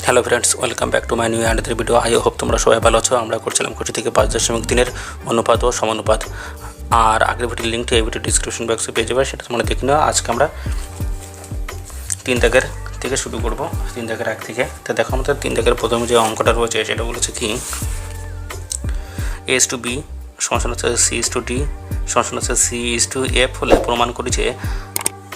Hello friends, welcome back to my new and video. I hope তোমরা সবাই ভালো আছো। আমরা করছিলাম কোটি থেকে 5.3 অনুপাত ও সমানুপাত। আর আগের ভিডিওর লিঙ্কটি এই ভিডিও ডিসক্রিপশন বক্সে পেয়ে যাবে, সেটা তোমরা দেখে নাও। আজকে আমরা 3 দাগের থেকে শুরু করব, 3 দাগের 1 থেকে। তো দেখো, আমাদের 3 দাগের প্রথমে যে অঙ্কটা রয়েছে সেটা বলেছে কি A is to B সমান হচ্ছে C is to D সমান হচ্ছে C is to F হলে প্রমাণ করি যে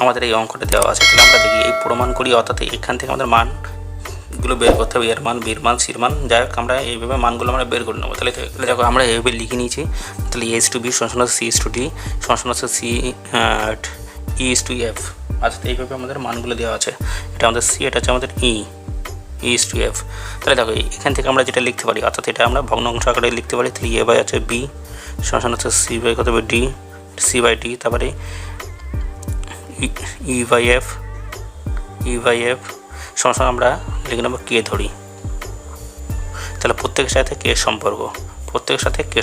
আমাদের এই অঙ্কটা দেওয়া আছে। তাহলে আমরা দেখি এই প্রমাণ করি, অর্থাৎ এখান থেকে আমাদের মানগুলো বের করতে হবে, এর মান, বির মান, সির মান, যাই হোক আমরা এইভাবে মানগুলো আমরা বের করে নেবো। তাহলে দেখো আমরা এইভাবে লিখে নিয়েছি। তাহলে A is to B সমান হচ্ছে C is to D সমান হচ্ছে C E is to F। আচ্ছা, এইভাবে আমাদের মানগুলো দেওয়া আছে। এটা আমাদের C, এটা হচ্ছে আমাদের E is to F। তাহলে দেখো এখান থেকে আমরা যেটা লিখতে পারি, অর্থাৎ এটা আমরা ভগ্নাংশ আকারে লিখতে পারি। তাহলে A বাই আছে B সমান হচ্ছে C বাই কত হবে D, C বাই D, তারপরে E বাই F সমান আমরা লিখে নেব K ধরি। তাহলে প্রত্যেকের সাথে K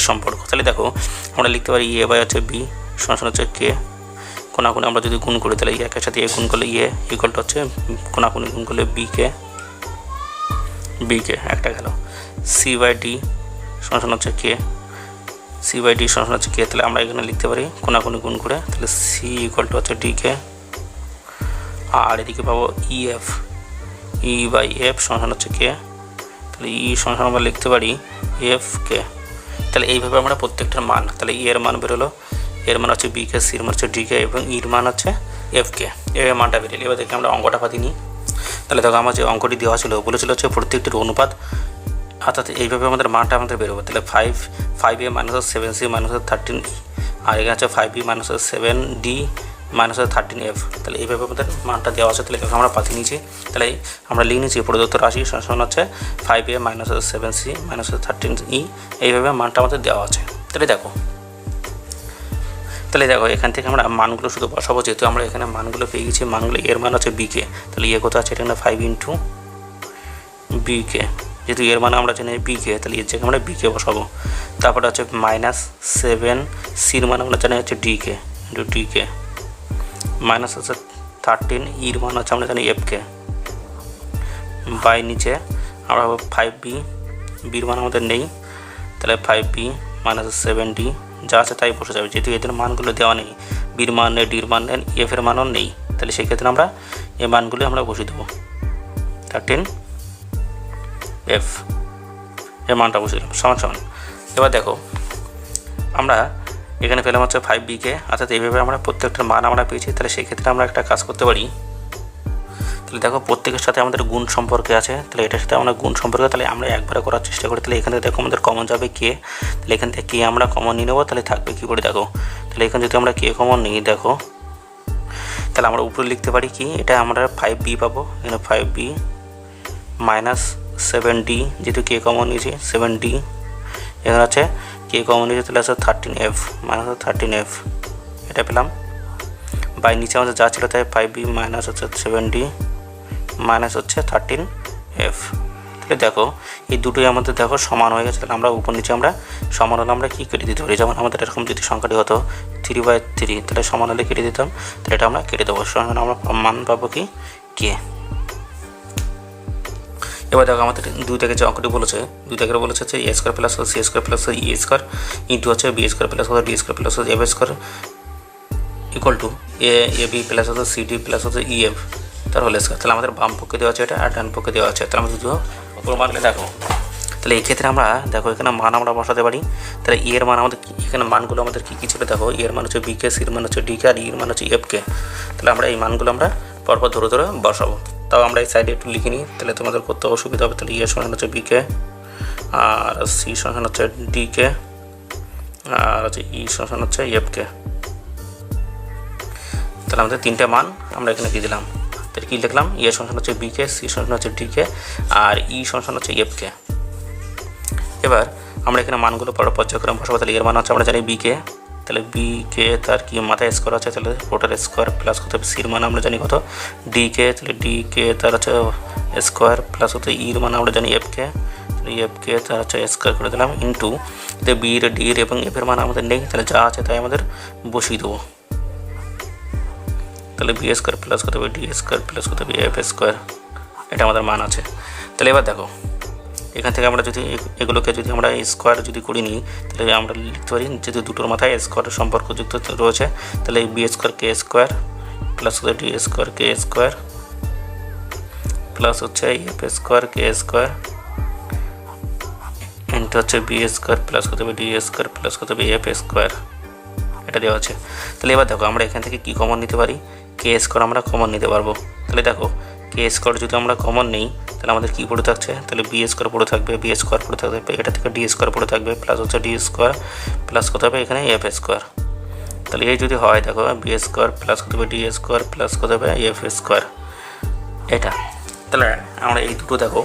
সম্পর্ক, তাহলে দেখো আমরা লিখতে পারি A বাই হচ্ছে B সমান হচ্ছে K, কোনাকুনি আমরা যদি গুণ করি তাহলে একের সাথে গুণ করলে ইকুয়ালটা হচ্ছে কোনাকুনি গুণ করলে B কে একটা গেল। C বাই D সমান হচ্ছে K, C বাই D সমান হচ্ছে K। তাহলে আমরা এখানে লিখতে পারি কোনাকুনি গুণ করে, তাহলে C ইকুয়ালটা হচ্ছে D কে। আর এদিকে পাবো E বাই F সমান হচ্ছে K, তাহলে E সমান আমরা লিখতে পারি F কে। তাহলে এইভাবে আমরা প্রত্যেকটার মান, তাহলে E এর মান বেরোলো, এর মান হচ্ছে B কে, সির মান হচ্ছে D কে এবং ইর মান হচ্ছে F কে। এর মানটা বেরোলো। এবার দেখে আমরা অঙ্কটা পাতি নিই। তাহলে দেখো আমার যে অঙ্কটি দেওয়া ছিল বলেছিল হচ্ছে প্রত্যেকটির অনুপাত, অর্থাৎ এইভাবে আমাদের মানটা আমাদের বেরোবে। তাহলে 5A minus 7C minus 13E, আর এখানে হচ্ছে 5B minus 7D minus 13F। তাহলে এইভাবে আমাদের মানটা দেওয়া আছে। তাহলে আমরা পাতি নিয়েছি। তাহলে আমরা লিখে নিয়েছি প্রদত্ত রাশি সমান হচ্ছে 5A minus 7C minus 13E, এইভাবে মানটা আমাদের দেওয়া আছে। তাহলে দেখো এখান থেকে আমরা মানগুলো শুধু বসাবো, যেহেতু আমরা এখানে মানগুলো পেয়ে গেছি। মানগুলো এর মান হচ্ছে B কে, তাহলে কোথাও আছে এটা 5 ইন্টু B কে, যেহেতু এর মান আমরা জানি B কে, তাহলে এর জায়গায় আমরা B কে বসাবো। তারপরে হচ্ছে মাইনাস 7, সির মান আমরা জানি হচ্ছে D কে ইন্টু D কে, মাইনাস হচ্ছে 13, ইর মান হচ্ছে আমরা জানি F কে, বাই নিচে আমরা 5B, বির মান আমাদের নেই, তাহলে 5B মাইনাস 7D যা আছে তাই বসে যাবে, যেহেতু এদের মানগুলো দেওয়া নেই, বির মান নেই, ডির মান নেই, F এর মানও নেই। তাহলে সেক্ষেত্রে আমরা এই মানগুলি আমরা বসিয়ে দেবো। 13F এর মানটা বসিয়ে দিলাম সমান। এবার দেখো আমরা এখানে পেলাম হচ্ছে 5B কে, অর্থাৎ এইভাবে আমরা প্রত্যেকটার মান আমরা পেয়েছি। তাহলে সেক্ষেত্রে আমরা একটা কাজ করতে পারি। তাহলে দেখো প্রত্যেকের সাথে আমাদের গুণ সম্পর্কে আছে, তাহলে এটার সাথে আমরা গুণ সম্পর্কে, তাহলে আমরা একবারে করার চেষ্টা করি। তাহলে এখান থেকে দেখো আমাদের কমন যাবে K, তাহলে এখান থেকে K আমরা কমন নিয়ে নেবো। তাহলে থাকবে কী করে দেখো, তাহলে এখানে যদি আমরা K কমন নিই, দেখো তাহলে আমরা উপরে লিখতে পারি কি, এটা আমরা 5B পাবো, এখানে 5B মাইনাস 7D, যেহেতু K কমন নিয়েছি 7D, এখানে আছে K কমন নিয়েছি, তাহলে আছে 13F মাইনাস 13F, এটা পেলাম। বাই নিচে আমাদের যা ছিল তাই 5B মাইনাস হচ্ছে 7D মাইনাস হচ্ছে 13F। তাহলে দেখো এই দুটোই আমাদের দেখো সমান হয়ে গেছে। তাহলে আমরা উপর নিচে আমরা সমান হলে আমরা কী কেটে দিতে পারি, যেমন আমাদের এরকম যদি সংখ্যাটি হতো 3/3, তাহলে সমান হলে কেটে দিতাম, তাহলে এটা আমরা কেটে দেবো। সমান আমরা মান পাবো কি K। এবার দেখো আমাদের 2 থেকে যে অঙ্কটি বলেছে, 2 থেকে বলেছে হচ্ছে A square plus C square plus E square into হচ্ছে B square plus D square plus F square equal to AB plus হচ্ছে CD প্লাস হচ্ছে EF তার হোল স্কোয়ার। তাহলে আমাদের বাম পক্ষে দেওয়া আছে এটা, আর ডান পক্ষে দেওয়া আছে। তাহলে আমরা দুটো প্রমাণে দেখো, তাহলে এই ক্ষেত্রে আমরা দেখো এখানে মান আমরা বসাতে পারি। তাহলে এর মান আমাদের এখানে মানগুলো আমাদের কী ছিল দেখো, এর মান হচ্ছে B কে, সির মান হচ্ছে D কে, আর ইর মান হচ্ছে F কে। তাহলে আমরা এই মানগুলো আমরা পরপর ধরে ধরে বসাবো। তাও আমরা এই সাইডে একটু লিখে নিই, তাহলে তোমাদের করতে অসুবিধা হবে। তাহলে এর সমান হচ্ছে B কে, আর সি সমান হচ্ছে D কে, আর হচ্ছে ই সমান হচ্ছে F কে। তাহলে আমাদের 3টে মান আমরা এখানে কী দিলাম, তাহলে কী লিখলাম, এ সমান হচ্ছে B কে, সি সমান হচ্ছে D কে, আর ই সমান হচ্ছে F কে। এবার আমরা এখানে মানগুলো পর্যায়ক্রমে বসাবো। তাহলে এর মান হচ্ছে আমরা জানি B কে, তাহলে B কে তার কি মাথায় স্কোয়ার আছে, তাহলে টোটাল স্কোয়ার প্লাস কত সির মান আমরা জানি কত D কে, তাহলে D কে তার হচ্ছে স্কোয়ার প্লাস হচ্ছে ইর মান আমরা জানি F কে, তাহলে F কে তার হচ্ছে স্কোয়ার করে দিলাম ইন্টু বির, ডির এবং F এর মান আমাদের নেই, তাহলে যা আছে তাই আমাদের বসিয়ে দেবো। তাহলে B স্কোয়ার প্লাস কত হবে D স্কোয়ার প্লাস কত হবে F স্কোয়ার, এটা আমাদের মান আছে। তাহলে এবার দেখো এখান থেকে আমরা যদি এগুলোকে যদি আমরা স্কোয়ার যদি করে নিই তাহলে আমরা লিখতে পারি যেহেতু দুটোর মাথায় স্কোয়ারের সম্পর্কযুক্ত রয়েছে তাহলে B square K square plus হচ্ছে D square K square plus হচ্ছে F square K square into হচ্ছে বি স্কোয়ার প্লাস কত হবে ডি স্কোয়ার প্লাস কত হবে এফ স্কোয়ার, এটা দেওয়া আছে। তাহলে এবার দেখো আমরা এখান থেকে কী কমন নিতে পারি, কে স্কোয়ার আমরা কমন নিতে পারবো। তাহলে দেখো কে স্কোয়ার যদি আমরা কমন নিই তাহলে আমাদের কী পড়ে থাকছে, তাহলে বি স্কোয়ার পড়ে থাকবে, বি স্কোয়ার পড়ে থাকবে, এটা থেকে ডি স্কোয়ার পড়ে থাকবে প্লাস হচ্ছে ডি স্কোয়ার প্লাস কত হবে এখানে এফ স্কোয়ার। তাহলে এই যদি হয় দেখো বি স্কোয়ার প্লাস কত হবে ডি স্কোয়ার প্লাস কত হবে এফ স্কোয়ার এটা। তাহলে আমরা এই দুটো দেখো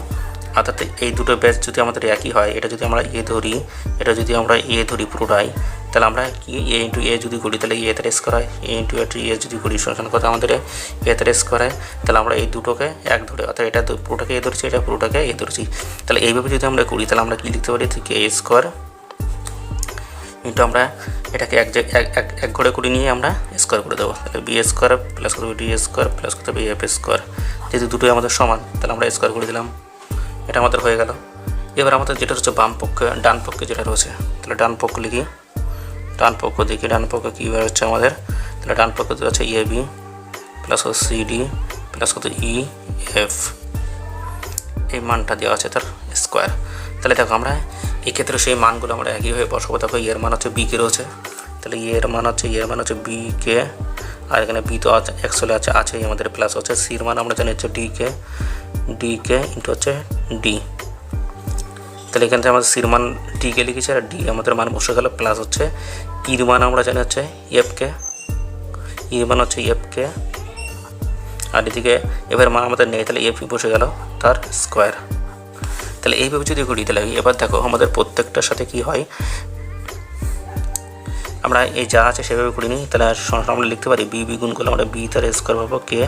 অর্থাৎ এই দুটো ব্যাচ যদি আমাদের একই হয়, এটা যদি আমরা এ ধরি, এটা যদি আমরা এ ধরি পুরোটাই, তাহলে আমরা কি এ ইন্টু এ যদি করি তাহলে এ তার স্কোয়ার হয়, এ ইন্টু এ যদি করি সমান কথা আমাদের এ তার স্কোয়ার হয়। তাহলে আমরা এই দুটোকে এক ধরে অর্থাৎ এটা পুরোটাকে এ ধরছি, এটা পুরোটাকে এ ধরছি। তাহলে এইভাবে যদি আমরা করি তাহলে আমরা কী লিখতে পারি কে স্কোয়ার ইন্টু আমরা এটাকে এক ঘরে করে নিয়ে আমরা স্কোয়ার করে দেবো। তাহলে বি স্কোয়ার প্লাস কত ডি স্কোয়ার প্লাস কত এফ স্কোয়ার, যেহেতু দুটোই আমাদের সমান তাহলে আমরা স্কোয়ার করে দিলাম, এটা আমাদের হয়ে গেল। এবার আমাদের যেটা হচ্ছে বাম পক্ষে ডান পক্ষে যেটা রয়েছে তাহলে ডান পক্ষ লিখি, ডান পক্ষ দেখি ডান পক্ষ কীভাবে হচ্ছে আমাদের, তাহলে ডান পক্ষ হচ্ছে A B plus C D plus কত ই এফ, এই মানটা দেওয়া আছে তার স্কোয়ার। তাহলে দেখো আমরা এক্ষেত্রে সেই মানগুলো আমরা একইভাবে বসাবো। দেখো এর মান হচ্ছে বি কে রয়েছে, তাহলে এর মান হচ্ছে বি কে, আর এখানে বি তো অ্যাকচুয়ালি আছেই আমাদের, প্লাস হচ্ছে সির মান আমরা জানি হচ্ছে ডি কে ইন্টু হচ্ছে ডি। তাহলে এখান থেকে আমাদের সির মান ডি কে লিখেছি আর ডি আমাদের মান বসে গেল, প্লাস হচ্ছে ইর মান আমরা জানি হচ্ছে এফ কে, ইর মান হচ্ছে এফ কে, আর এদিকে এবার মান আমাদের নেই তাহলে এফ বসে গেল তার স্কোয়ার। তাহলে এইভাবে যদি করি তাহলে এবার দেখো আমাদের প্রত্যেকটার সাথে কি হয়, আমরা এই যা আছে সেভাবে করি নিই। তাহলে আমরা লিখতে পারি বি বি গুণগুলো আমরা বি তার স্কোয়ার পাবো কে,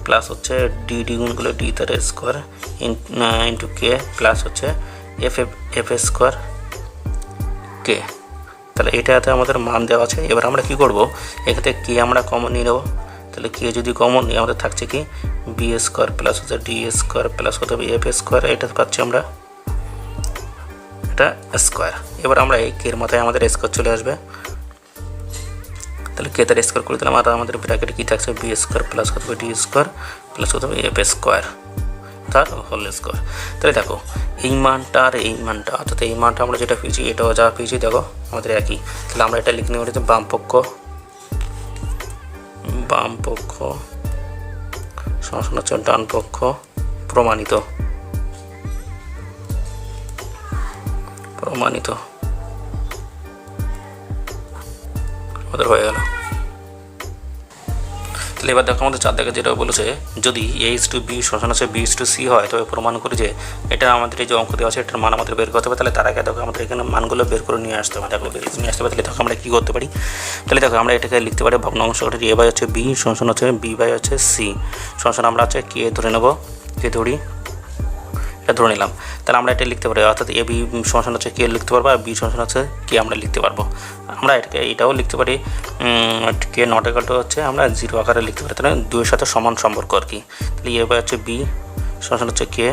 প্লাস হচ্ছে ডি ডি গুণগুলো ডি তার স্কোয়ার ইন্টু কে প্লাস হচ্ছে এফ স্কোয়ার কে। তাহলে এটাতে আমাদের মান দেওয়া আছে। এবার আমরা কি করব, এখানে কে আমরা কমন নিয়ে নেব। তাহলে কে যদি কমন নিই আমাদের থাকছে কি বি স্কোয়ার প্লাস হচ্ছে ডি স্কোয়ার প্লাস কত হবে এফ স্কোয়ার, এটা পাচ্ছি আমরা এটা স্কোয়ার। এবার আমরা এই কের মাথায় আমাদের স্কোয়ার চলে আসবে, তাহলে কে তার স্কোয়ার করে দিলাম, আর আমাদের ব্র্যাকেটে কী থাকছে বি স্কোয়ার প্লাস কত হবে ডি স্কোয়ার প্লাস কত হবে এফ স্কোয়ার তার হোল স্কোয়ার। তাহলে দেখো এই মানটা আর এই মানটা অর্থাৎ এই মানটা আমরা যেটা পেয়েছি এটাও যা পেয়েছি দেখো আমাদের একই। তাহলে আমরা এটা লিখে নিতে পারি বাম পক্ষ সমান হচ্ছে ডান পক্ষ প্রমাণিত আমাদের হয়ে গেল। তাহলে এবার দেখো আমাদের 4 দাগে যেটা বলেছে যদি এইচ টু বি সমান হচ্ছে বি টু সি হয় তবে প্রমাণ করি যে এটা আমাদের এই যে অঙ্ক দেওয়া আছে এটার মান আমাদের বের করতে হবে। তাহলে তার আগে দেখো আমাদের এখানে মানগুলো বের করে নিয়ে আসতে হবে, দেখো নিয়ে আসতে হবে। তাহলে দেখো আমরা কী করতে পারি, তাহলে দেখো আমরা এটাকে লিখতে পারি ভগ্নাংশটা এ বাই হচ্ছে বি সমান হচ্ছে বি বাই হচ্ছে সি সমান আমরা হচ্ছে কে ধরে নেব, কে ধরি এটা ধরে নিলাম। তাহলে আমরা এটা লিখতে পারি অর্থাৎ এ বি সমান হচ্ছে কে লিখতে পারবো আর বি সমান হচ্ছে কে আমরা লিখতে পারবো। আমরা এটাও লিখতে পারি কে নট ইকুয়াল টু হচ্ছে আমরা 0 আকারে লিখতে পারি, তাহলে দুইয়ের সাথে সমান সম্পর্ক আর কি। তাহলে এ বাই হচ্ছে বি সমান হচ্ছে কে,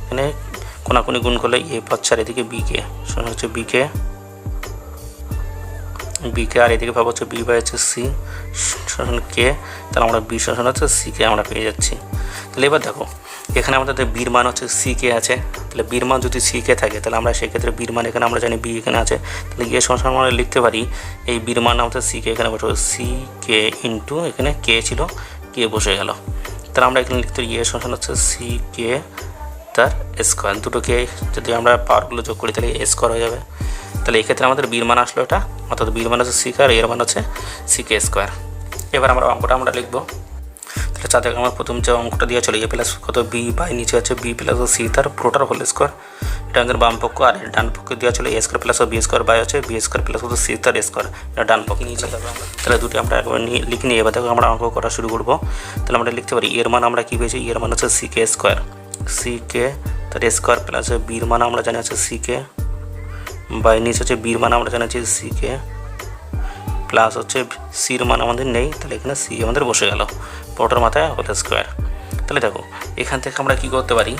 এখানে কোনাকুনি গুণ করলে এ পাচ্ছে আর এদিকে বি কে সমান হচ্ছে বি কে আর এদিকে ভাবো হচ্ছে বি বাই হচ্ছে সি সমান কে, তাহলে আমরা বি সমান হচ্ছে সি কে আমরা পেয়ে যাচ্ছি। তাহলে এবার দেখো এখানে আমাদের বীর মান হচ্ছে সি কে আছে, তাহলে বীর মান যদি সি কে থাকে তাহলে আমরা সেক্ষেত্রে বীর মান এখানে আমরা জানি বি এখানে আছে, তাহলে এ সমান আমরা লিখতে পারি এই বীর মান আমাদের সি কে এখানে বসে সি কে ইন্টু এখানে কে ছিল কে বসে গেল। তাহলে আমরা এখানে লিখতে পারি এ সমান হচ্ছে সি কে তার স্কোয়ার, দুটোকে যদি আমরা পাওয়ারগুলো যোগ করি তাহলে স্কোয়ার হয়ে যাবে। তাহলে এক্ষেত্রে আমাদের বীর মান আসলো এটা, অর্থাৎ বীর মান হচ্ছে সি কে আর এর মান হচ্ছে সি কে স্কোয়ার। এবার আমরা অঙ্কটা আমরা লিখবো। তাহলে 4 দাগে আমার প্রথম যে অঙ্কটা দিয়ে চলে এ প্লাস কত বি বাই নিচে হচ্ছে বি প্লাস সি তার পুরোটার হোল স্কোয়ার, এটা আমাদের বাম পক্ষ, আর ডান পক্ষে দেওয়া চলে A square plus B square by হচ্ছে বি স্কোয়ার প্লাস সি তার স্কোয়ার, এটা ডান পক্ষে নিচে যাবে। তাহলে দুটো আমরা একবার লিখে নিয়ে এবার দেখো আমরা অঙ্ক করা শুরু করবো। তাহলে আমরা লিখতে পারি এর মান আমরা কী পেয়েছি, এর মান হচ্ছে C K square, C K তার স্কোয়ার প্লাস বির মান আমরা জানি হচ্ছে সি কে বাই নিচে হচ্ছে বির মান আমরা জানি হচ্ছে সি কে প্লাস হচ্ছে সির মান আমাদের নেই, তাহলে এখানে সি আমাদের বসে গেল পুরোটার মাথায় হোল স্কোয়ার। তাহলে দেখো এখান থেকে আমরা কী করতে পারি,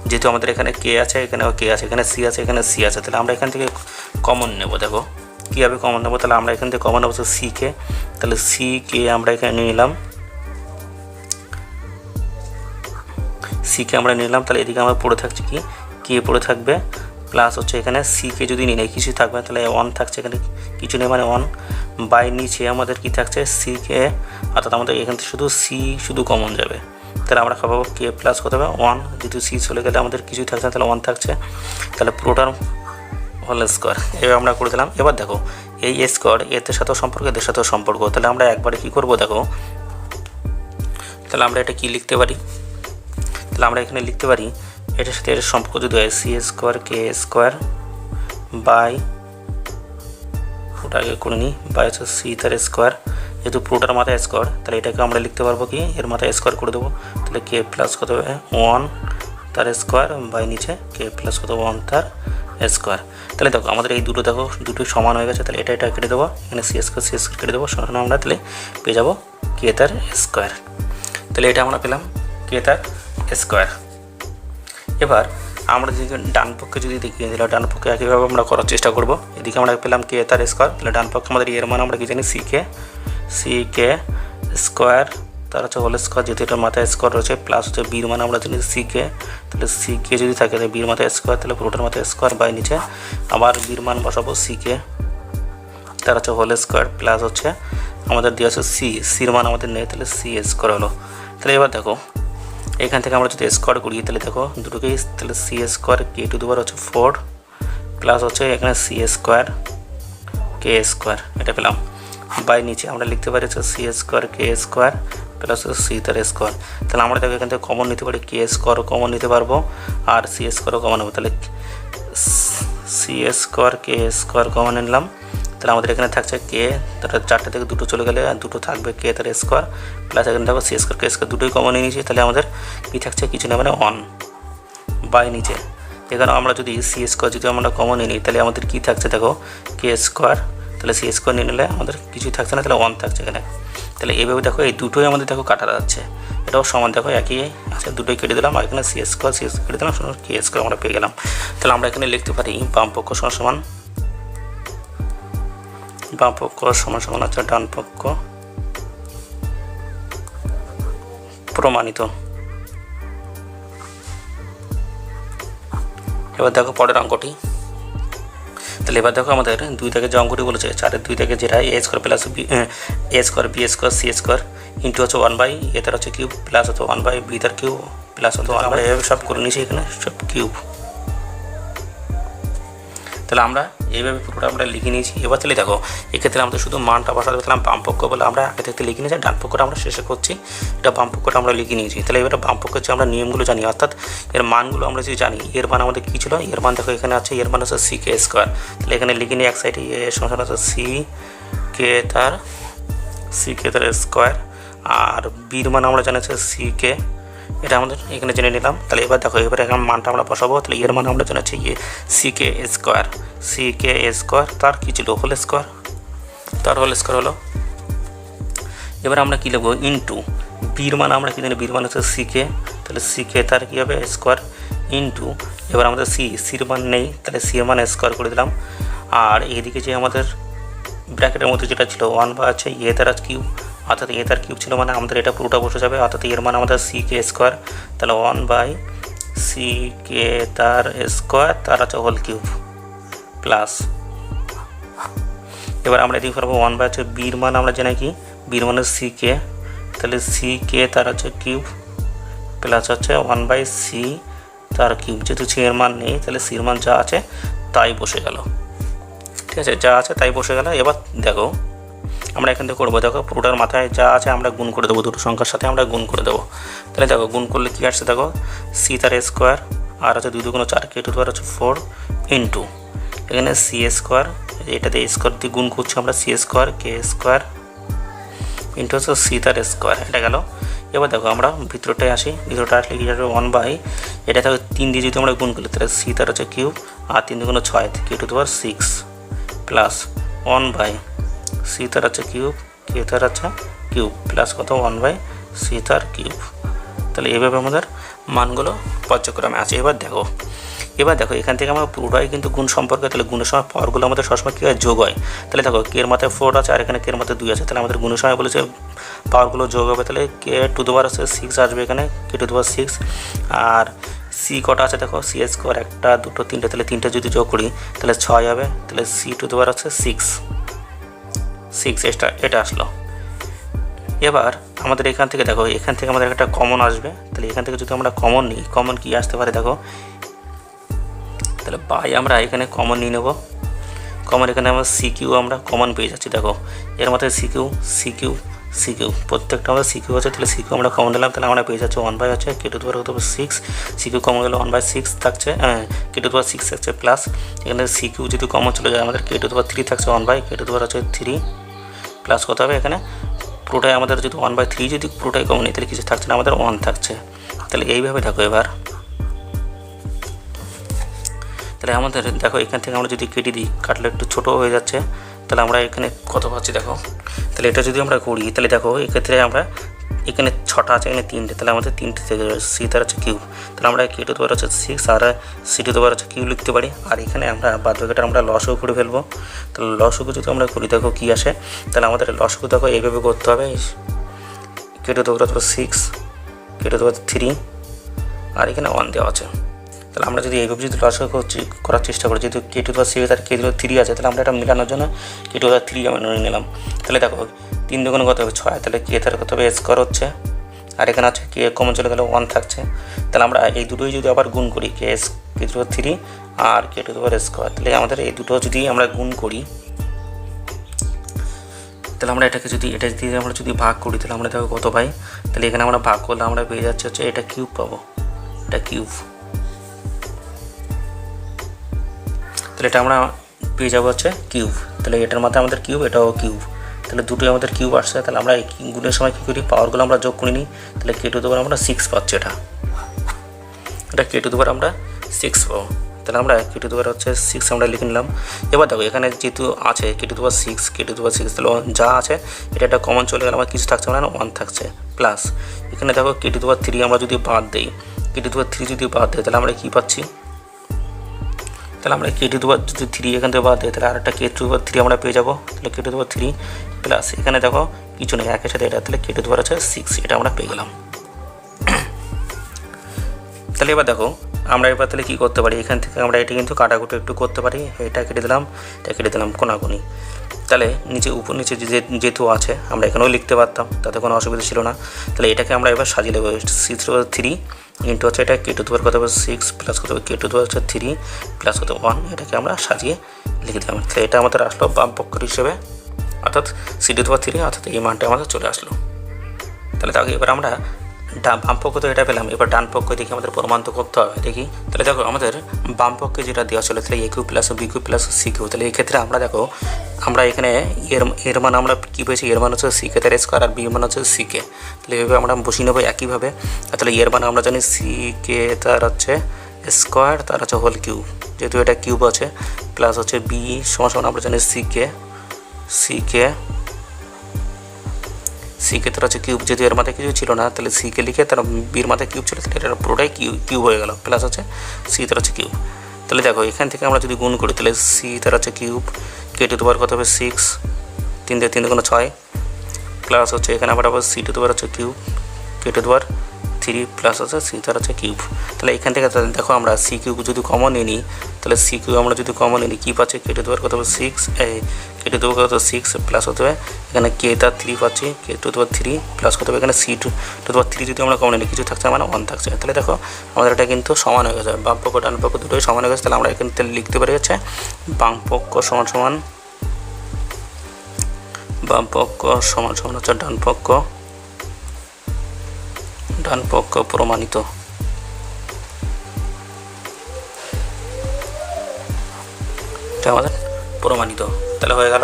যেহেতু আমাদের এখানে কে আছে, এখানেও কে আছে, এখানে সি আছে, এখানে সি আছে, তাহলে আমরা এখান থেকে কমন নেব। দেখো কীভাবে কমন নেবো, তাহলে আমরা এখান থেকে কমন নেবো সি কে, তাহলে সি কে আমরা এখানে নিয়ে নিলাম, সি কে আমরা নিলাম। তাহলে এদিকে আমরা পড়ে থাকছে কি, কে পড়ে থাকবে, প্লাস হচ্ছে এখানে সি কে যদি নিই কিছু থাকবে, তাহলে 1 থাকছে, এখানে কিছু নেই মানে 1 বাই নিচে আমাদের কি থাকছে সি কে, অর্থাৎ আমাদের এখান থেকে শুধু সি শুধু কমন যাবে, তাহলে আমরা খাবো কে প্লাস কত হবে 1, যেহেতু সি চলে গেলে আমাদের কিছুই থাকছে না, তাহলে 1 থাকছে, তাহলে পুরোটার হোল স্কোয়ার এবার আমরা করে দিলাম। এবার দেখো এই স্কোয়ার এদের সাথেও সম্পর্ক, এদের সাথেও সম্পর্ক, তাহলে আমরা একবারে কী করবো দেখো, তাহলে আমরা এটা কি লিখতে পারি, তাহলে আমরা এখানে লিখতে পারি এটার সাথে এর সম্পর্ক যদি হয় C square K square by, ওটা আগে করে নিই, বাই হচ্ছে সি তার স্কোয়ার, যেহেতু পুরোটার মাথায় স্কোয়ার, তাহলে এটাকে আমরা লিখতে পারবো কি এর মাথায় স্কোয়ার করে দেবো, তাহলে কে প্লাস কত হবে 1 তার স্কোয়ার বাই নিচে কে প্লাস কত 1 তার স্কোয়ার। তাহলে দেখো আমাদের এই দুটো দেখো দুটোই সমান হয়ে গেছে, তাহলে এটা কেটে দেবো, এখানে সি স্কোয়ার কেটে দেবো, সমান আমরা তাহলে পেয়ে যাবো কে তার স্কোয়ার। তাহলে এটা আমরা পেলাম কে তার স্কোয়ার। এবার আমরা যদি ডান পক্ষে যদি দেখি, তাহলে ডান পক্ষে একইভাবে আমরা করার চেষ্টা করব। এদিকে আমরা পেলাম কে তার স্কোয়ার, তাহলে ডান পক্ষে আমাদের এর মান আমরা কি জানি সি কে স্কোয়ার, তার হচ্ছে হোল স্কোয়ার, যেহেতু এটার মাথায় স্কোয়ার রয়েছে, প্লাস হচ্ছে বির মান আমরা জানি সি কে, তাহলে সি কে যদি থাকে তাহলে বির মাথায় স্কোয়ার, তাহলে পুরোটার মাথায় স্কোয়ার বাই নিচে আবার বির মান বসাবো সি কে, তার হচ্ছে হোল স্কোয়ার, প্লাস হচ্ছে আমাদের দেওয়া আছে সির মান আমাদের নেই, তাহলে সি স্কোয়ার হলো। তাহলে এবার দেখো এখান থেকে আমরা যদি স্কোয়ার করি, তাহলে দেখো দুটোকেই, তাহলে C square K to the power হচ্ছে 4 প্লাস হচ্ছে এখানে সি স্কোয়ার কে স্কোয়ার, এটা পেলাম বাই নিচে আমরা লিখতে পারি হচ্ছে C square K square plus C তার স্কোয়ার। তাহলে আমরা দেখো এখান থেকে কমন নিতে পারি, কে স্কোয়ারও কমন নিতে পারবো আর সি স্কোয়ারও কমন হবে, তাহলে C square K square common নিলাম, তাহলে আমাদের এখানে থাকছে কে, তাহলে 4টে থেকে 2টো চলে গেলে আর 2টো থাকবে কে তার স্কোয়ার, প্লাস এখানে দেখো সি স্কোয়ার কে স্কোয়ার দুটোই কমন নিয়েছি, তাহলে আমাদের কী থাকছে কিছু না মানে 1 বাই নিচে, এখানে আমরা যদি সি স্কোয়ার যদি আমরা কমন নিই তাহলে আমাদের কী থাকছে দেখো কে স্কোয়ার, তাহলে সি স্কোয়ার নিয়ে নিলে আমাদের কিছুই থাকছে না, তাহলে 1 থাকছে এখানে। তাহলে এইভাবে দেখো এই দুটোই আমাদের দেখো কাটা যাচ্ছে, এটাও সমান দেখো একই আছে, দুটোই কেটে দিলাম, আর এখানে সি স্কোয়ার কেটে দিলাম, কে স্কোয়ার আমরা পেয়ে গেলাম। তাহলে আমরা এখানে লিখতে পারি বাম পক্ষ সমান বাম পক্ষ সমান হচ্ছে ডান পক্ষ প্রমাণিত। এবার দেখো পরের অঙ্কটি, তাহলে এবার দেখো আমাদের 2 থেকে যে অঙ্কটি বলেছে 4-এর 2 থেকে যেটা A square plus A square B square C square into হচ্ছে 1 বাই এ তার হচ্ছে কিউব প্লাস হচ্ছে 1 বাই বি তার কিউব প্লাস হচ্ছে 1 বাই এভাবে সব করে নিয়েছি এখানে সব কিউব। তাহলে আমরা এইভাবে পুরোটা আমরা লিখে নিয়েছি। এবার তাহলে দেখো এক্ষেত্রে আমাদের শুধু মানটা বসাতে পেলাম বাম পক্ষ বলে আমরা আগে থেকে লিখে নিয়েছি, ডান পক্ষটা আমরা শেষে করছি, এটা বাম পক্ষটা আমরা লিখে নিয়েছি। তাহলে এবার বাম পক্ষের যে আমরা নিয়মগুলো জানি, অর্থাৎ এর মানগুলো আমরা যদি জানি, এর মান আমাদের কী ছিল, এর মান দেখো এখানে আছে, এর মান হচ্ছে সি কে স্কোয়ার, তাহলে এখানে লিখে নিই এক সাইডে এর সমান হচ্ছে সি কে তার স্কোয়ার, আর বির মান আমরা জানি হচ্ছে সি কে, এটা আমাদের এখানে জেনে নিলাম। তাহলে এবার দেখো এবারে এখন মানটা আমরা বসাবো, তাহলে এর মান আমরা জানাচ্ছি সি কে স্কোয়ার তার কী ছিল হোল স্কোয়ার, তার হোল স্কোয়ার হলো। এবার আমরা কী লিখবো ইন্টু বির মান আমরা কী জানি, বির মান হচ্ছে সি কে, তাহলে সি কে তার কী হবে স্কোয়ার ইন্টু, এবার আমাদের সির মান নেই, তাহলে সির মান স্কোয়ার করে দিলাম, আর এইদিকে যে আমাদের ব্র্যাকেটের মধ্যে যেটা ছিল 1 বা আছে এ তার কিউব, অর্থাৎ এ তার কিউব ছিল মানে আমাদের এটা পুরোটা বসে যাবে, অর্থাৎ এর মান আমাদের সি কে স্কোয়ার, তাহলে 1 বাই সি কে তার স্কোয়ার তার আছে হোল কিউব প্লাস, এবার আমরা এদিকে করবো 1 বাই হচ্ছে বির মান আমরা জানি কি, বির মানে সি কে, তাহলে সি কে তার হচ্ছে কিউব প্লাস হচ্ছে 1 বাই সি তার কিউব, যেহেতু সি এর মান নেই তাহলে সির মান যা আছে তাই বসে গেল, ঠিক আছে যা আছে তাই বসে গেল। এবার দেখো আমরা এখান থেকে করবো, দেখো পুরোটার মাথায় যা আছে আমরা গুণ করে দেবো, দুটো সংখ্যার সাথে আমরা গুণ করে দেবো। তাহলে দেখো গুণ করলে কী আসছে দেখো সি তার স্কোয়ার আর আছে 2 2 4 কে টু দি পাওয়ার হচ্ছে 4 ইন্টু এখানে সি স্কোয়ার, এটাতে স্কোয়ার দিয়ে গুণ করছি আমরা C square K square into হচ্ছে সি তার স্কোয়ার, এটা গেল। এবার দেখো আমরা ভিতরটায় আসি, ভিতরটা আসলে কী যাবে 1 বাই এটা থেকে 3 দিয়ে যদি আমরা গুণ করি তাহলে সি তার হচ্ছে কিউব আর 3 2 6 K to the power 6 plus 1 by C তার আছে কিউব কে তার আছে কিউব প্লাস কত 1 বাই সি তার কিউব। তাহলে এভাবে আমাদের মানগুলো পর্যায়ক্রমে আছে। এবার দেখো এখান থেকে আমরা পুরোটাই কিন্তু গুণ সম্পর্কে, তাহলে গুণের সময় পাওয়ারগুলো আমাদের সবসময় কী হয়, যোগ হয়। তাহলে দেখো কে এর মাথায় 4 আছে আর এখানে কে এর মাথায় 2 আছে, তাহলে আমাদের গুণের সময় বলেছে পাওয়ারগুলো যোগ হবে, তাহলে কে টু দি পাওয়ার আছে 6 আসবে এখানে, কে to the power 6। R C কটা আছে দেখো, সি স্কোয়ার 1 2 3, তাহলে 3টে যদি যোগ করি তাহলে 6 হবে, তাহলে সি টু দি পাওয়ার আছে 6 এটা আসলো। এবার আমাদের এখান থেকে দেখো, এখান থেকে আমাদের একটা কমন আসবে, তাহলে এখান থেকে যদি আমরা কমন নিই, কমন কি আসতে পারে দেখো, তাহলে বাই আমরা এখানে কমন নিয়ে নেব। কমন এখানে আমরা সিকিউ আমরা কমন পেয়ে যাচ্ছি। দেখো এর মধ্যে সিকিউ প্রত্যেকটা আমাদের সিকিউ আছে, তাহলে সিকিউ আমরা কমন দিলাম, তাহলে আমরা পেয়ে যাচ্ছি 1 বাই হচ্ছে কে টু দি পাওয়ার 6, সিকিউ কমন গেলে 1/6 থাকছে, কে টু দি পাওয়ার 6 থাকছে, প্লাস এখানে সিকিউ যদি কমন চলে যায় আমাদের কে টু দি পাওয়ার 3 থাকছে, 1 by K to the power হচ্ছে 3, প্লাস কত হবে এখানে পুরোটাই আমাদের যদি 1/3 যদি পুরোটাই কমন নিই তাহলে কিছু থাকছে না, আমাদের 1 থাকছে। তাহলে এইভাবে দেখো এবার, তাহলে আমাদের দেখো এখান থেকে আমরা যদি কেটে দিই, কাটলে একটু ছোটো হয়ে যাচ্ছে, তাহলে আমরা এখানে কত পাচ্ছি দেখো। তাহলে এটা যদি আমরা করি তাহলে দেখো এক্ষেত্রে আমরা এখানে 6টা আছে, এখানে 3টে, তাহলে আমাদের 3টে থেকে সি তার হচ্ছে কিউব, তাহলে আমরা কে টু দি পাওয়ার হচ্ছে 6 আর সি টু দি পাওয়ার হচ্ছে কিউব লিখতে পারি। আর এখানে আমরা বাধ্যকটা আমরা লসও করে ফেলবো, তাহলে লসও যদি আমরা করি দেখো কী আসে, তাহলে আমাদের লসও দেখো এইভাবে করতে হবে, কে টু দি পাওয়ার হচ্ছে 6, কে টু দি পাওয়ার 3 আর এখানে 1 দেওয়া আছে। তাহলে আমরা যদি এইভাবে যদি লস করার চেষ্টা করি, যেহেতু কে to the power 6 R K to the power 3 আছে, তাহলে আমরা এটা মেলানোর জন্য কে টু দি পাওয়ার 3 আমরা নিলাম। তাহলে দেখো 3 দুগুণ কত হবে 6, তাহলে কে তার কত হবে স্কোয়ার হচ্ছে, আর এখানে আছে কে কমন চলে গেলে 1 থাকছে। তাহলে আমরা এই দুটোই যদি আবার গুণ করি, কে টু দি পাওয়ার 3 আর K to the power square, তাহলে আমাদের এই দুটো যদি আমরা গুণ করি, তাহলে আমরা এটা যদি আমরা যদি ভাগ করি তাহলে আমরা দেখো কত পাই, তাহলে এখানে আমরা ভাগ করলে আমরা পেয়ে যাচ্ছে হচ্ছে এটা কিউব পাবো, এটা কিউব, তাহলে এটা আমরা পেয়ে যাবো হচ্ছে কিউব। তাহলে এটার মধ্যে আমাদের কিউব, এটাও কিউব, তাহলে দুটোই আমাদের কিউব আসছে। তাহলে আমরা এই গুণের সময় কী করি, পাওয়ারগুলো আমরা যোগ করে নিই, তাহলে কে টু দি পাওয়ার আমরা 6 পাচ্ছি, এটা কে টু দি পাওয়ার আমরা 6 পাবো। তাহলে আমরা কে টু দি পাওয়ার হচ্ছে 6 আমরা লিখে নিলাম। এবার দেখো এখানে যেহেতু আছে কে to the power 6, K to the power 6, তাহলে যা আছে এটা একটা কমন চলে গেলে আমার কিছু থাকছে না, 1 থাকছে, প্লাস এখানে দেখো কে টু দি পাওয়ার 3 আমরা যদি বাদ দিই, কে টু দি পাওয়ার 3 যদি বাদ দিই তাহলে আমরা কী পাচ্ছি, তাহলে আমরা কে টু দি পাওয়ার যদি 3 এখান থেকে বাদ দিই তাহলে আরেকটা কে টু দি পাওয়ার 3 আমরা পেয়ে যাবো। তাহলে কে টু দি পাওয়ার 3 প্লাস এখানে দেখো কিছু নেই একের সাথে এটা, তাহলে কে টু দি পাওয়ার হচ্ছে 6, এটা আমরা পেয়ে গেলাম। তাহলে এবার দেখো আমরা এবার তাহলে কী করতে পারি, এখান থেকে আমরা এটা কিন্তু কাটাকুটি একটু করতে পারি, এটা কেটে দিলাম কোনাকুনি। তাহলে উপর নিচে যেহেতু আছে আমরা এখানেও লিখতে পারতাম, তাতে কোনো অসুবিধা ছিল না। তাহলে এটাকে আমরা এবার সাজিয়ে দেবো, C to the power 3 into হচ্ছে এটা কে টু দি পাওয়ার কত হবে 6 প্লাস কত হবে কে টু দি পাওয়ার হচ্ছে 3 প্লাস কত 1, এটাকে আমরা সাজিয়ে লিখে দিলাম। তাহলে এটা আমাদের আসলো বাম পক্ষের হিসেবে, অর্থাৎ সি টু দি পাওয়ার 3, অর্থাৎ এই মানটা আমাদের চলে আসলো। তাহলে তাকে এবার আমরা বাম পক্ষ তো এটা পেলাম, এবার ডান পক্ষ দেখি আমাদের প্রমাণ তো করতে হবে, দেখি। তাহলে দেখো আমাদের বাম পক্ষে যেটা দেওয়া ছিল, তাহলে A cube plus B cube plus C cube, তাহলে এই ক্ষেত্রে আমরা দেখো আমরা এখানে এর মান আমরা কী পেয়েছি, এর মান হচ্ছে সি কে তার স্কোয়ার আর বি মান হচ্ছে সি কে, তাহলে এইভাবে আমরা বসিয়ে নেবো একইভাবে। তাহলে এর মান আমরা জানি সি কে তার হচ্ছে স্কোয়ার তার হচ্ছে হোল কিউব, যেহেতু এটা কিউব আছে, প্লাস হচ্ছে বি সমান আমরা জানি সি কে তার হচ্ছে কিউব, যেহেতু এর মাথায় কিছু ছিল না তাহলে সি কে লিখে তার বির মাথায় কিউব ছিল, তাহলে এটা পুরোটাই কিউব হয়ে গেল, প্লাস হচ্ছে সি তার হচ্ছে কিউব। তাহলে দেখো এখান থেকে আমরা যদি গুণ করি তাহলে সি তার হচ্ছে কিউব, কে টু দি পাওয়ার কত হবে 6, 3 দিয়ে 3 দুগুণ 6, প্লাস হচ্ছে এখানে আবার সি টু দি পাওয়ার হচ্ছে cube, K to the power 3 plus হচ্ছে সি তার হচ্ছে কিউব। তাহলে এখান থেকে দেখো আমরা সি কিউব যদি কমন নিই, তাহলে সি কিউব আমরা যদি কমন নিই কী পাচ্ছি, কে টু দি পাওয়ার কত হবে 6, কে টু দি পাওয়ার কত 6 প্লাস হতে হবে এখানে কে তার 3 পাচ্ছি, কে টু দি পাওয়ার 3 প্লাস কত হবে এখানে সি টু দি পাওয়ার 3 যদি আমরা কমন নিই কিছু থাকছে মানে 1 থাকছে। তাহলে দেখো আমাদের এটা কিন্তু সমান হয়ে গেছে, বাম পক্ষ ডান পক্ষ দুটোই সমান হয়ে গেছে। তাহলে আমরা এখানে লিখতে পারি হচ্ছে বাম পক্ষ সমান হচ্ছে ডান পক্ষ প্রমাণিত। এটা আমাদের প্রমাণিত, তাহলে হয়ে গেল।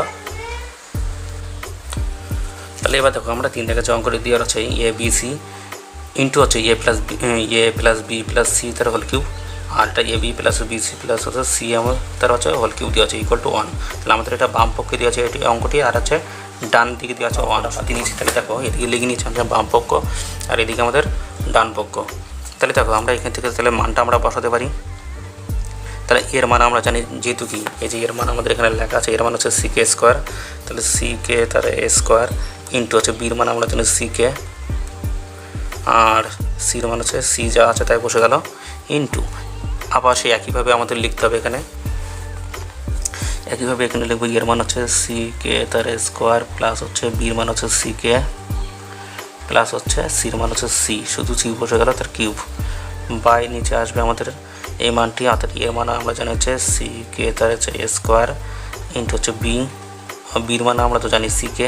তাহলে এবার দেখো আমরা 3 থেকে অঙ্ক করে দেওয়ার হচ্ছে এ বি সি ইন্টু হচ্ছে A plus B plus C তার হোল কিউব, আর এটা A B plus B C plus হচ্ছে সি আমার তার হচ্ছে হোল কিউব দেওয়া আছে ইকুয়াল টু 1। তাহলে আমাদের এটা বাম পক্ষে দেওয়া আছে এটি অঙ্কটি, আর হচ্ছে ডান দিকে দেওয়া আছে 1 নিয়েছি। তাহলে দেখো এদিকে লিখে নিয়েছি আমরা বাম পক্ষ আর এদিকে আমাদের ডান পক্ষ। তাহলে দেখো আমরা এখান থেকে তাহলে মানটা আমরা বসাতে পারি। তাহলে এর মান আমরা জানি যেহেতু কি এই যে এর মান আমাদের এখানে লেখা আছে, এর মান হচ্ছে সিকে স্কোয়ার, তাহলে সিকে তার এ স্কোয়ার ইন্টু হচ্ছে বির মান আমরা জানি সিকে, আর সির মান হচ্ছে সি যা আছে তাই বসে গেল ইন্টু আবার সেই একইভাবে আমাদের লিখতে হবে এখানে, একইভাবে এখানে লিখবো এর মান হচ্ছে সিকে তার স্কোয়ার প্লাস হচ্ছে বির মান হচ্ছে সিকে প্লাস হচ্ছে সির মান হচ্ছে সি, শুধু সি বসে গেল তার কিউব, বাই নিচে আসবে আমাদের এই মানটি, অর্থাৎ এর মান আমরা জানি হচ্ছে সিকে তার হচ্ছে স্কোয়ার ইন্টু হচ্ছে বির মান আমরা তো জানি সিকে,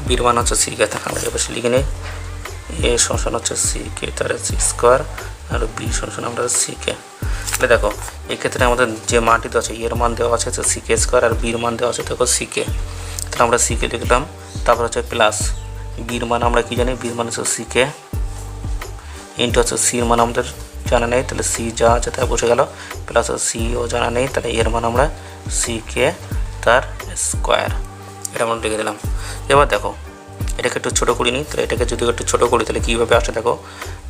বির মান হচ্ছে সিকে, আমরা এবার লিখে নিই এ সমান হচ্ছে সিকে তার স্কোয়ার আর বি সমান আমরা সিকে। তাহলে দেখো এক্ষেত্রে আমাদের যে মানটি দেওয়া আছে এর মান দেওয়া আছে হচ্ছে সিকে স্কোয়ার আর বির মান দেওয়া আছে দেখো সিকে, তাহলে আমরা সিকে লিখলাম, তারপর হচ্ছে প্লাস বির মান আমরা কি জানি বির মান হচ্ছে সিকে ইন্টু হচ্ছে সির মান আমাদের জানা নেই, তাহলে সি যা আছে তাই বসে গেল, প্লাস সিও জানা নেই, তাহলে এর মান আমরা সিকে তার স্কোয়ার, এটা আমরা লিখে দিলাম। এবার দেখো এটাকে একটু ছোটো করি নিই, তাহলে এটাকে যদি একটু ছোটো করি তাহলে কীভাবে আসে দেখো,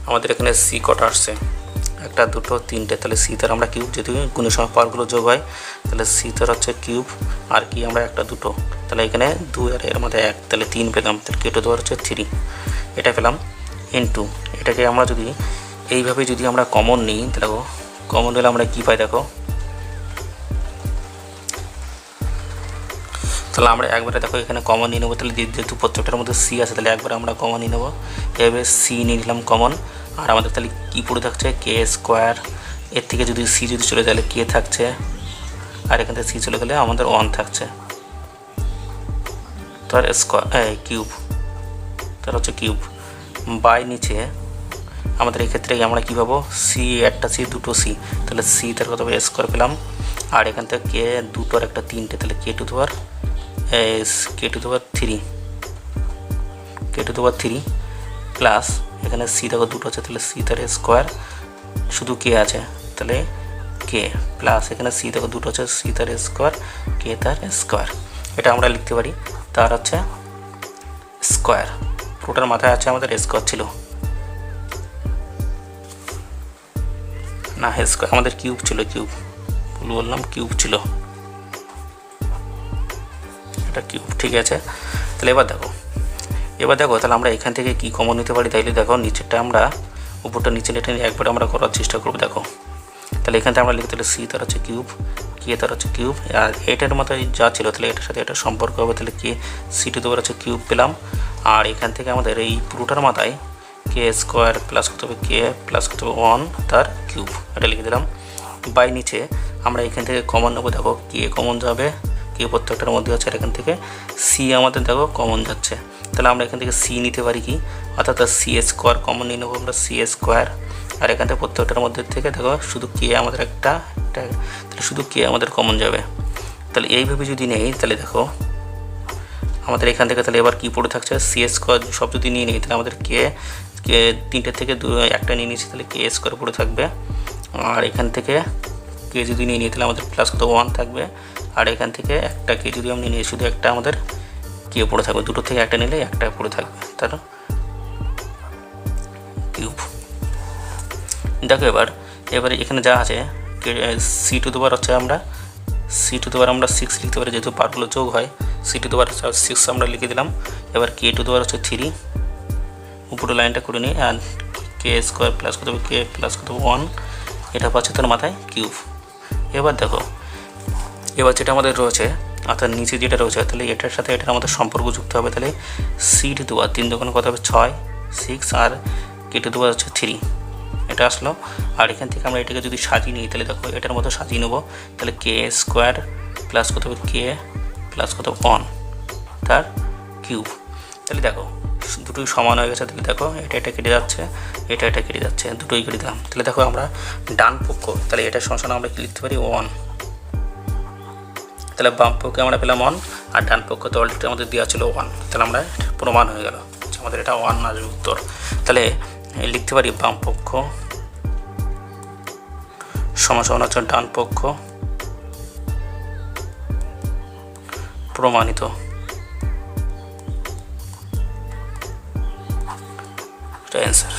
আমাদের এখানে সি কটা আসছে একটা দুটো তিনটে, তাহলে সি তার আমরা কিউব, যদি গুণের সময় পাওয়ারগুলো যোগ হয় তাহলে সি তার হচ্ছে কিউব আর কি আমরা একটা দুটো, তাহলে এখানে 2 আর এর মধ্যে 1 তাহলে 3 পেলাম, তাহলে কে টু দেওয়ার হচ্ছে 3 এটা পেলাম ইন্টু এটাকে আমরা যদি এইভাবে যদি আমরা কমন নিই তাহলে কমন নিলে আমরা কী পাই দেখো, তাহলে আমরা একবারে দেখো এখানে কমন নিয়ে নেবো, তাহলে যেহেতু প্রত্যেকটার মধ্যে সি আছে তাহলে একবারে আমরা কমন নিয়ে নেবো, এভাবে সি নিয়ে নিলাম কমন, আর আমাদের তাহলে কী পড়ে থাকছে কে স্কোয়ার, এর থেকে যদি সি যদি চলে যায় তাহলে কে থাকছে, আর এখান থেকে সি চলে গেলে আমাদের 1 থাকছে, তার স্কোয়ার কিউব, তার হচ্ছে কিউব বাই নিচে আমাদের এক্ষেত্রে আমরা কী পাবো সি একটা সি দুটো সি, তাহলে সি তার কত স্কোয়ার পেলাম, আর এখান থেকে কে দুটো আর একটা তিনটে, তাহলে কে টু দেওয়ার 3 প্লাস এখানে সি দেখো দুটো আছে তাহলে সি তার স্কোয়ার, শুধু কে আছে তাহলে কে প্লাস এখানে সি দেখো দুটো আছে সি তার স্কোয়ার কে তার স্কোয়ার, এটা আমরা লিখতে পারি তার হচ্ছে স্কোয়ার, পুরোটার মাথায় আছে আমাদের স্কোয়ার ছিল না স্কোয়ার আমাদের কিউব ছিল, কিউব বললাম কিউব ছিল, এটা কিউব ঠিক আছে। তাহলে এবার দেখো তাহলে আমরা এখান থেকে কি কমন নিতে পারি, তাইলে দেখো নিচেরটা আমরা উপরটা নিচে নেটে নিয়ে একবার আমরা করার চেষ্টা করবো, দেখো তাহলে এখান থেকে আমরা লিখতে হলে সি তার হচ্ছে কিউব কে তার হচ্ছে কিউব, আর এটার মাথায় যা ছিল তাহলে এটার সাথে এটা সম্পর্ক হবে, তাহলে কে সি টু দেওয়ার হচ্ছে কিউব পেলাম, আর এখান থেকে আমাদের এই পুরোটার মাথায় কে স্কোয়ার প্লাস করতে হবে কে প্লাস করতে হবে 1 তার কিউব, এটা লিখে দিলাম বাই নিচে আমরা এখান থেকে কমন নেবো, দেখো কে কমন যাবে কে প্রত্যেকটার মধ্যে আছে, আর এখান থেকে সি আমাদের দেখো কমন যাচ্ছে, তাহলে আমরা এখান থেকে সি নিতে পারি কি, অর্থাৎ সি স্কোয়ার কমন নিয়ে নেবো আমরা সি স্কোয়ার, আর এখান থেকে প্রত্যেকটার মধ্যে থেকে দেখো শুধু কে আমাদের একটা তাহলে শুধু কে আমাদের কমন যাবে, তাহলে এইভাবে যদি নেই তাহলে দেখো আমাদের এখান থেকে তাহলে এবার কী পড়ে থাকছে সি স্কোয়ার সব যদি নিয়ে নিই তাহলে আমাদের কে তিনটের থেকে একটা নিয়ে নিয়েছি তাহলে কে স্কোয়ার পড়ে থাকবে, আর এখান থেকে কে যদি নিয়ে নিই তাহলে আমাদের প্লাস কত 1 থাকবে, আর এখান থেকে একটা কে যদি আমরা নিয়ে শুধু একটা আমাদের কে পড়ে থাকবে, দুটো থেকে একটা নিলে একটা পড়ে থাকবে তার কিউব। দেখো এবার এখানে যা আছে সি টু দেওয়ার হচ্ছে আমরা সি টু দেওয়ার আমরা 6 লিখতে পারি, যেহেতু পারগুলো যোগ হয় সি টু দেওয়ার 6 আমরা লিখে দিলাম, এবার কে টু দেওয়ার হচ্ছে 3 উপরের লাইনটা করে নিই, আর কে স্কোয়ার প্লাস কত হবে কে প্লাস কত 1 এটা পাচ্ছে তার মাথায় কিউব। এবার দেখো এবার যেটা আমাদের রয়েছে অর্থাৎ নিচে যেটা রয়েছে তাহলে এটার সাথে এটার আমাদের সম্পর্ক যুক্ত হবে, তাহলে সি টু দেওয়ার 3 দোকানে কত হবে 6 6 আর কে টু দেওয়ার হচ্ছে 3 এটা আসলো, আর এখান থেকে আমরা এটাকে যদি সাজিয়ে নিই তাহলে দেখো এটার মতো সাজিয়ে নেবো, তাহলে কে স্কোয়ার প্লাস কত হবে কে প্লাস কত 1 তার কিউব, তাহলে দেখো দুটোই সমান হয়ে গেছে, তাহলে দেখো এটা কেটে যাচ্ছে এটা কেটে যাচ্ছে দুটোই কেটে দিলাম, তাহলে দেখো আমরা ডান পক্ষ তাহলে এটার সমান আমরা কি লিখতে পারি 1, তাহলে বাম পক্ষে আমরা পেলাম 1 আর ডান পক্ষ তো অলরেডি আমাদের দেওয়া ছিল 1, তাহলে আমরা প্রমাণ হয়ে গেল আমাদের এটা 1 আসবে উত্তর, তাহলে লিখতে পারি বাম পক্ষ সমান হচ্ছে ডান পক্ষ প্রমাণিত। অ্যান্সার।